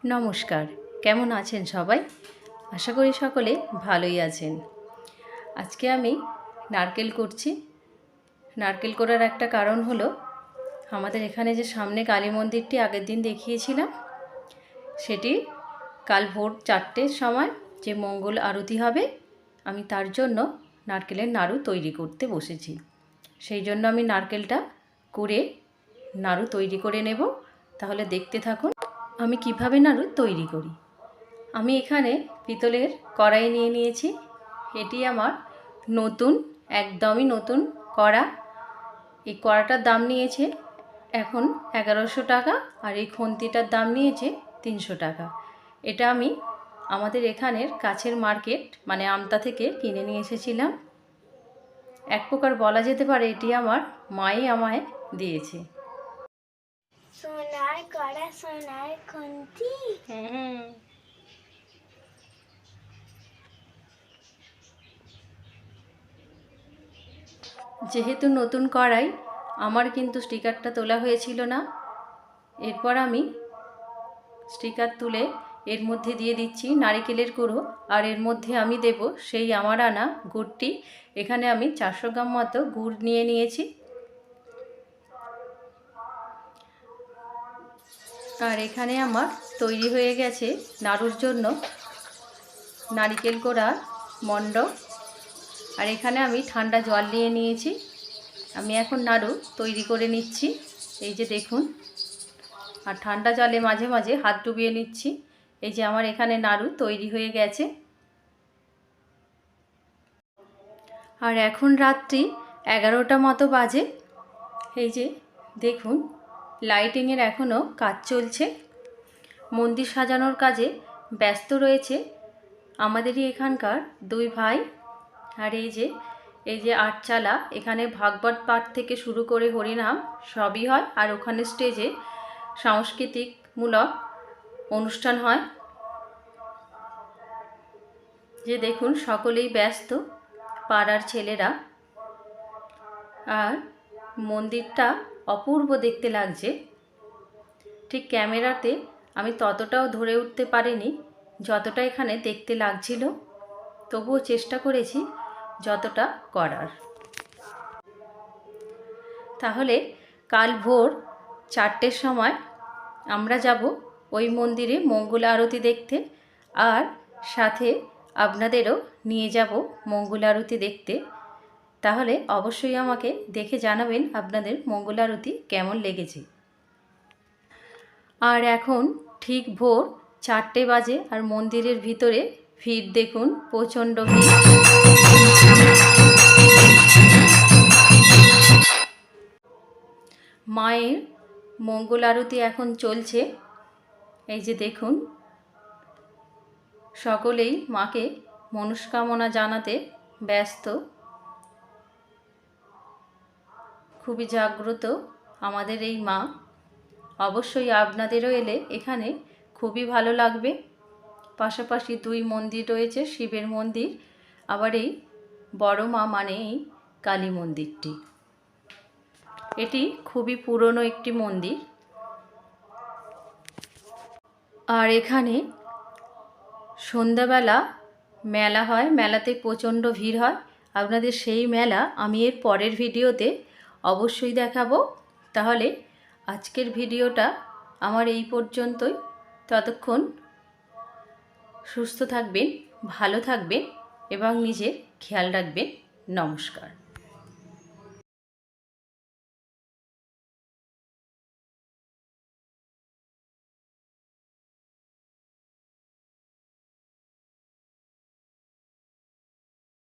नमस्कार केमन आছেন सबाई आशा करी सकले भालोई आছেন। आज के आमी नारकेल करছি। नारकेल करार एक कारण हलो आमादेर एखाने जे सामने काली मंदिरटी आगेर दिन देखिएछिलाम सेटी काल भोर 4टेर समय जे मंगल आरती हबे आमी तार जोन्नो नारकेलेर नाड़ू तैरी करते बसेছি। सेई जोन्नो आमी नारकेलटा कुड़े नाड़ू तैरी करे नेब। ताहले देखते थाकुन আমি কিভাবে নাড়ু তৈরি করি। আমি এখানে পিতলের কড়াই নিয়ে নিয়েছি। এটি আমার নতুন একদমই নতুন কড়া। এই কড়াটার দাম নিয়েছে এখন 1100 টাকা আর এই খুন্তিটার দাম নিয়েছে 300 টাকা। এটা আমি আমাদের এখানের কাছের মার্কেট মানে আমতা থেকে কিনে নিয়ে এসেছিলাম। এক প্রকার বলা যেতে পারে এটি আমার মাই আমায় দিয়েছে। সোনার কড়া সোনার খুন্তি। যেহেতু নতুন কড়াই আমার কিন্তু স্টিকারটা তোলা হয়েছিল না। এরপর আমি স্টিকার তুলে এর মধ্যে দিয়ে দিচ্ছি নারকেলের গুঁড়ো আর এর মধ্যে আমি দেব সেই আমার আনা গুড়টি। এখানে আমি 400 গ্রাম মতো গুড় নিয়ে নিয়েছি। আর এখানে আমার তৈরি হয়ে গেছে নাড়ুর জন্য নারকেল কোড়া মণ্ড। আর এখানে আমি ঠান্ডা জল নিয়ে নিয়েছি। আমি এখন নাড়ু তৈরি করে নিচ্ছি। এই যে দেখুন, আর ঠান্ডা জলে মাঝে মাঝে হাত ডুবিয়ে নিচ্ছি। এই যে আমার এখানে নাড়ু তৈরি হয়ে গেছে। আর এখন রাত্রি 11টা মতো বাজে। এই যে দেখুন লাইটিংয়ের এখনও কাজ চলছে। মন্দির সাজানোর কাজে ব্যস্ত রয়েছে আমাদেরই এখানকার দুই ভাই। আর এই যে আটচালা, এখানে ভাগবত পাঠ থেকে শুরু করে হরিনাম সবই হয়। আর ওখানে স্টেজে সাংস্কৃতিকমূলক অনুষ্ঠান হয়। যে দেখুন সকলেই ব্যস্ত পাড়ার ছেলেরা। আর মন্দিরটা অপূর্ব দেখতে লাগছে। ঠিক ক্যামেরাতে আমি ততটাও ধরে উঠতে পারিনি যতটা এখানে দেখতে লাগছিল, তবুও চেষ্টা করেছি যতটা করার। তাহলে কাল ভোর 4টের সময় আমরা যাব ওই মন্দিরে মঙ্গল আরতি দেখতে। আর সাথে আপনাদেরও নিয়ে যাব মঙ্গল আরতি দেখতে। তাহলে অবশ্যই আমাকে দেখে জানাবেন আপনাদের মঙ্গল আরতি কেমন লেগেছে। আর এখন ঠিক ভোর 4টে বাজে আর মন্দিরের ভিতরে ভিড় দেখুন, প্রচণ্ড ভিড়। মায়ের মঙ্গল আরতি এখন চলছে। এই যে দেখুন সকলেই মাকে মনস্কামনা জানাতে ব্যস্ত। খুবই জাগ্রত আমাদের এই মা। অবশ্যই আপনাদেরও এলে এখানে খুবই ভালো লাগবে। পাশাপাশি দুই মন্দির রয়েছে, শিবের মন্দির আবার এই বড় মা মানে এই কালী মন্দিরটি। এটি খুবই পুরনো একটি মন্দির। আর এখানে সন্ধ্যাবেলা মেলা হয়, মেলাতে প্রচণ্ড ভিড় হয়। আপনাদের সেই মেলা আমি এর পরের ভিডিওতে অবশ্যই দেখাবো। তাহলে আজকের ভিডিওটা আমার এই পর্যন্তই। ততক্ষণ সুস্থ থাকবেন, ভালো থাকবেন এবং নিজের খেয়াল রাখবেন। নমস্কার।